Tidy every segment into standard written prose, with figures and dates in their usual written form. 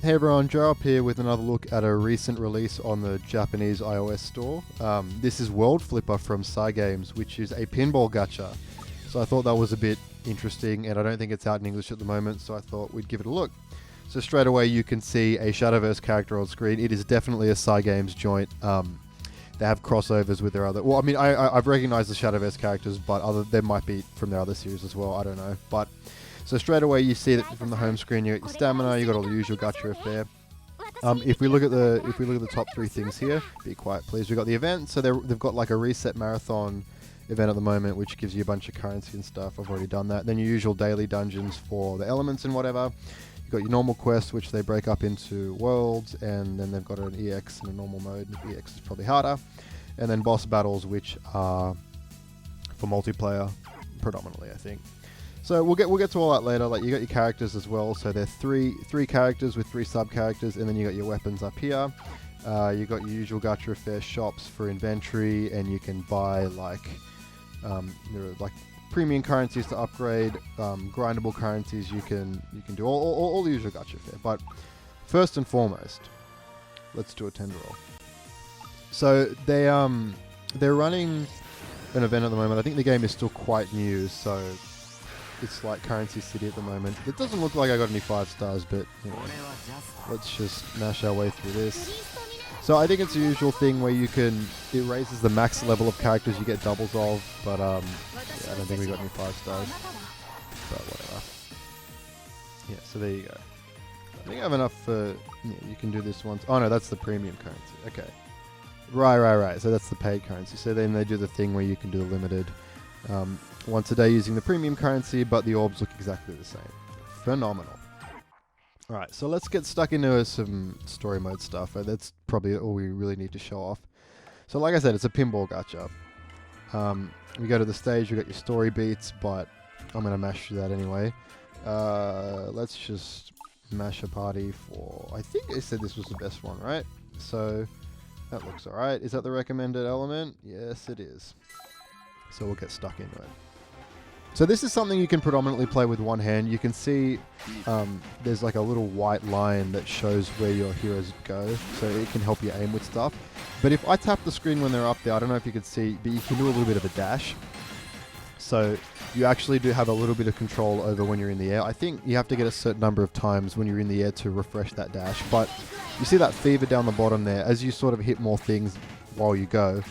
Hey everyone, Joe up here with another look at a recent release on the Japanese iOS store. This is World Flipper from Cygames, which is a pinball gacha. So I thought that was a bit interesting, and I don't think it's out in English at the moment, so I thought we'd give it a look. So straight away you can see a Shadowverse character on screen. It is definitely a Cygames joint. They have crossovers with their other... Well, I mean, I've recognized the Shadowverse characters, but there might be from their other series as well, I don't know. But so straight away you see that from the home screen you got your stamina, you got all the usual gacha affair. If we look at the top three things here, be quiet please. We've got the event, so they've got like a reset marathon event at the moment, which gives you a bunch of currency and stuff. I've already done that. Then your usual daily dungeons for the elements and whatever. You've got your normal quests, which they break up into worlds, and then they've got an EX and a normal mode. EX is probably harder. And then boss battles, which are for multiplayer predominantly, I think. So we'll get to all that later. Like, you got your characters as well. So they're three characters with 3 sub characters, and then you got your weapons up here. You got your usual gacha affair shops for inventory, and you can buy like there are like premium currencies to upgrade, grindable currencies. You can do all the usual gacha affair. But first and foremost, let's do a tender roll. So they're running an event at the moment. I think the game is still quite new, so it's like Currency City at the moment. It doesn't look like I got any 5 stars, but you know, let's just mash our way through this. So I think it's the usual thing where it raises the max level of characters you get doubles of, but yeah, I don't think we got any 5 stars, but whatever. Yeah, so there you go. I think I have enough for, yeah, you can do this once. Oh no, that's the premium currency, okay. Right, so that's the paid currency. So then they do the thing where you can do the limited once a day using the premium currency, but the orbs look exactly the same. Phenomenal. Alright, so let's get stuck into some story mode stuff. That's probably all we really need to show off. So like I said, it's a pinball gacha. We go to the stage, we got your story beats, but I'm going to mash through that anyway. Let's just mash a party for... I think I said this was the best one, right? So that looks alright. Is that the recommended element? Yes, it is. So we'll get stuck into it. So this is something you can predominantly play with one hand. You can see there's like a little white line that shows where your heroes go, so it can help you aim with stuff. But if I tap the screen when they're up there, I don't know if you can see, but you can do a little bit of a dash. So you actually do have a little bit of control over when you're in the air. I think you have to get a certain number of times when you're in the air to refresh that dash. But you see that fever down the bottom there. As you sort of hit more things while you go,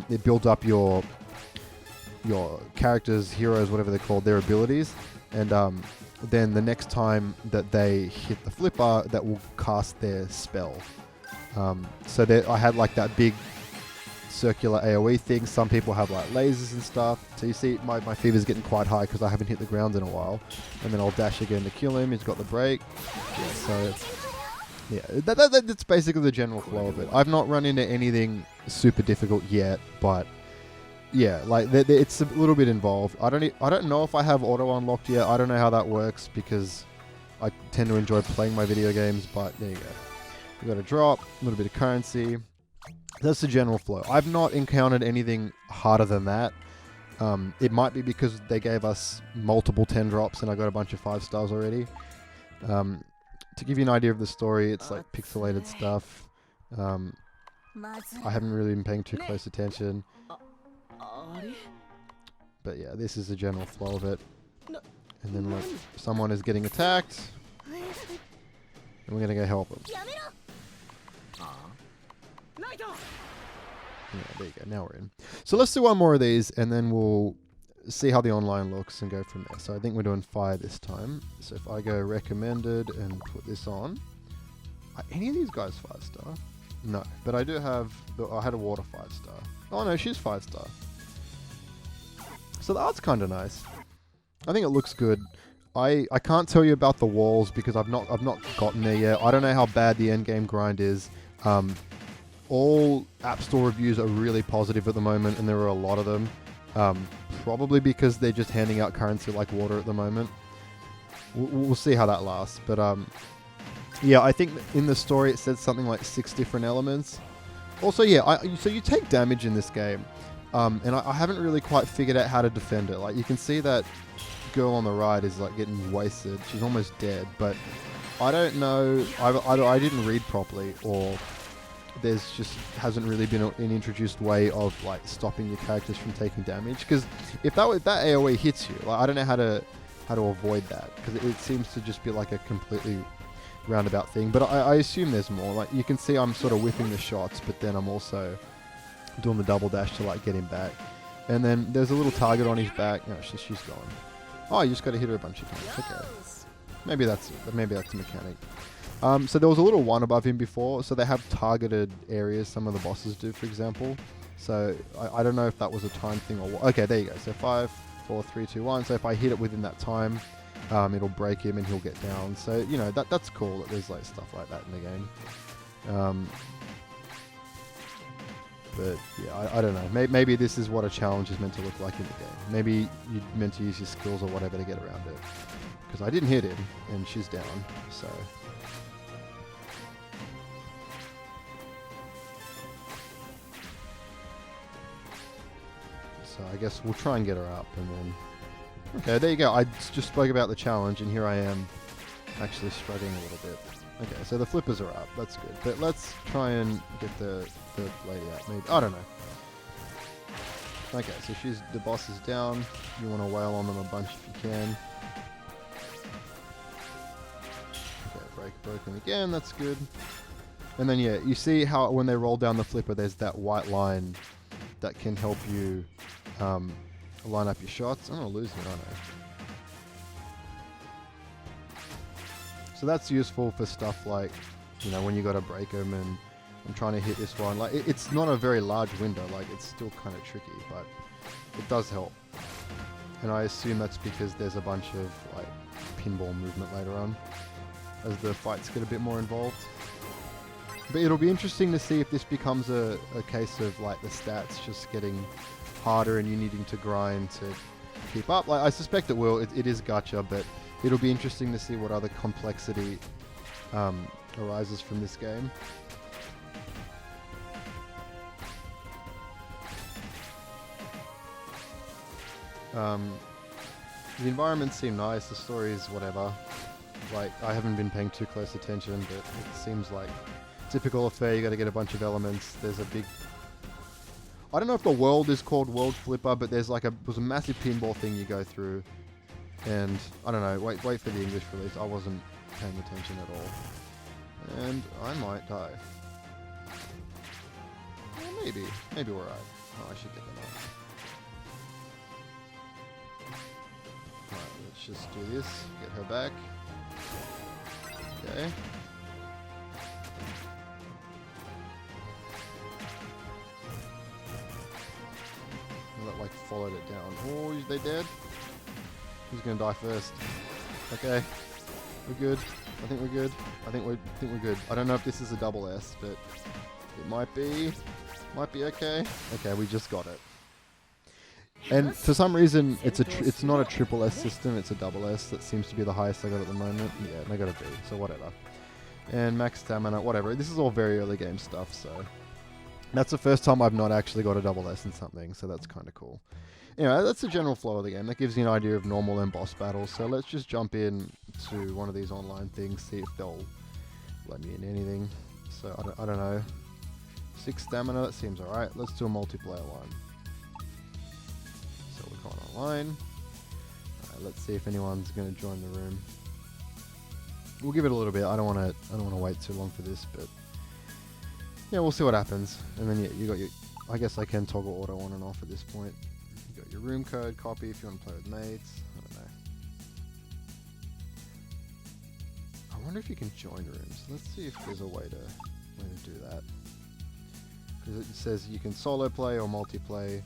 it builds up your characters, heroes, whatever they're called, their abilities, and then the next time that they hit the flipper, that will cast their spell. So I had like that big circular AoE thing. Some people have like lasers and stuff. So you see my fever's getting quite high because I haven't hit the ground in a while. And then I'll dash again to kill him. He's got the break. Yeah, so yeah, that's basically the general flow of it. I've not run into anything super difficult yet, but yeah, like it's a little bit involved. I don't know if I have auto unlocked yet. I don't know how that works because I tend to enjoy playing my video games, but there you go. We got a drop, a little bit of currency. That's the general flow. I've not encountered anything harder than that. It might be because they gave us multiple 10 drops and I got a bunch of 5 stars already. To give you an idea of the story, it's like pixelated stuff. I haven't really been paying too close attention. But yeah, this is the general flow of it. And then like someone is getting attacked, and we're gonna go help them. Yeah, there you go, now we're in. So let's do one more of these and then we'll see how the online looks and go from there. So I think we're doing fire this time. So if I go recommended and put this on, are any of these guys 5 star? No, but I do have, I had a water 5 star. Oh no, she's 5 star. So the art's kind of nice. I think it looks good. I can't tell you about the walls because I've not gotten there yet. I don't know how bad the end game grind is. All App Store reviews are really positive at the moment, and there are a lot of them. Probably because they're just handing out currency like water at the moment. We'll see how that lasts. But yeah, I think in the story it said something like 6 different elements. Also, yeah, so you take damage in this game. And I haven't really quite figured out how to defend it. Like, you can see that girl on the right is like getting wasted. She's almost dead, but I don't know. Either I didn't read properly, or there's just hasn't really been an introduced way of like stopping your characters from taking damage. Because if that AOE hits you, like, I don't know how to avoid that, because it seems to just be like a completely roundabout thing. But I assume there's more. Like you can see, I'm sort of whipping the shots, but then I'm also doing the double dash to like get him back. And then there's a little target on his back. No, she's gone. Oh, you just got to hit her a bunch of times. Okay. Maybe that's a mechanic. So there was a little one above him before. So they have targeted areas. Some of the bosses do, for example. So I don't know if that was a time thing or what. Okay, there you go. So 5, 4, 3, 2, 1. So if I hit it within that time, it'll break him and he'll get down. So you know that's cool that there's like stuff like that in the game. But yeah, I don't know. Maybe this is what a challenge is meant to look like in the game. Maybe you're meant to use your skills or whatever to get around it. Because I didn't hit him, and she's down, so... So I guess we'll try and get her up, and then... Okay, there you go. I just spoke about the challenge, and here I am actually struggling a little bit. Okay, so the flippers are up. That's good. But let's try and get the lady out. Maybe, I don't know. Okay, so the boss is down. You want to wail on them a bunch if you can. Okay, broken again. That's good. And then yeah, you see how when they roll down the flipper, there's that white line that can help you line up your shots. I'm gonna lose it, aren't I? So that's useful for stuff like, you know, when you got to break them, and I'm trying to hit this one. Like, it's not a very large window. Like, it's still kind of tricky, but it does help. And I assume that's because there's a bunch of like pinball movement later on as the fights get a bit more involved. But it'll be interesting to see if this becomes a case of like the stats just getting harder and you needing to grind to keep up. Like, I suspect it will. It is gacha, but it'll be interesting to see what other complexity arises from this game. The environments seem nice, the story is whatever. Like, I haven't been paying too close attention, but it seems like typical affair. You got to get a bunch of elements. There's a big... I don't know if the world is called World Flipper, but there's like there's a massive pinball thing you go through. And, I don't know, wait for the English release. I wasn't paying attention at all. And I might die. Well, maybe we're right. Oh, I should get them up. Alright, let's just do this. Get her back. Okay. That like followed it down. Oh, is they dead? Who's gonna die first? Okay, we're good. I think we're good. I think we're good. I don't know if this is a double S, but it might be. Might be okay. Okay, we just got it. And for some reason, it's not a triple S system. It's a double S. That seems to be the highest I got at the moment. Yeah, and I got a B. So whatever. And max stamina, whatever. This is all very early game stuff. So that's the first time I've not actually got a double S in something. So that's kind of cool. Anyway, that's the general flow of the game. That gives you an idea of normal and boss battles. So let's just jump in to one of these online things, see if they'll let me in anything. So I don't know. 6 stamina, that seems alright. Let's do a multiplayer one. So we're going online. Alright, let's see if anyone's going to join the room. We'll give it a little bit. I don't want to wait too long for this, but yeah, we'll see what happens. And then yeah, you got your. I guess I can toggle auto on and off at this point. You got your room code, copy if you want to play with mates. I don't know. I wonder if you can join rooms. Let's see if there's a way to do that. Because it says you can solo play or multiplay.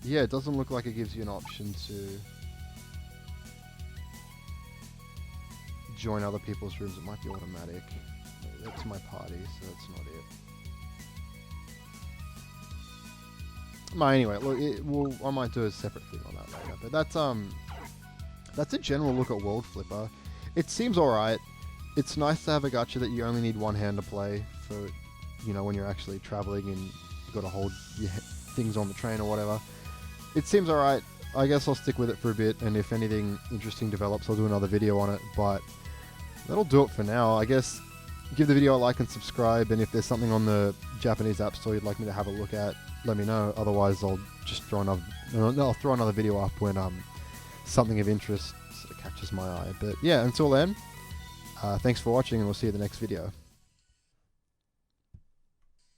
Yeah, it doesn't look like it gives you an option to join other people's rooms. It might be automatic. That's my party, so that's not it. Anyway, look, I might do a separate thing on that later. But that's a general look at World Flipper. It seems alright. It's nice to have a gacha that you only need one hand to play for, you know, when you're actually traveling and you've got to hold your things on the train or whatever. It seems alright. I guess I'll stick with it for a bit, and if anything interesting develops, I'll do another video on it. But that'll do it for now. I guess give the video a like and subscribe, and if there's something on the Japanese App Store you'd like me to have a look at, let me know. Otherwise, I'll just throw another video up when something of interest sort of catches my eye. But yeah, until then, thanks for watching, and we'll see you in the next video.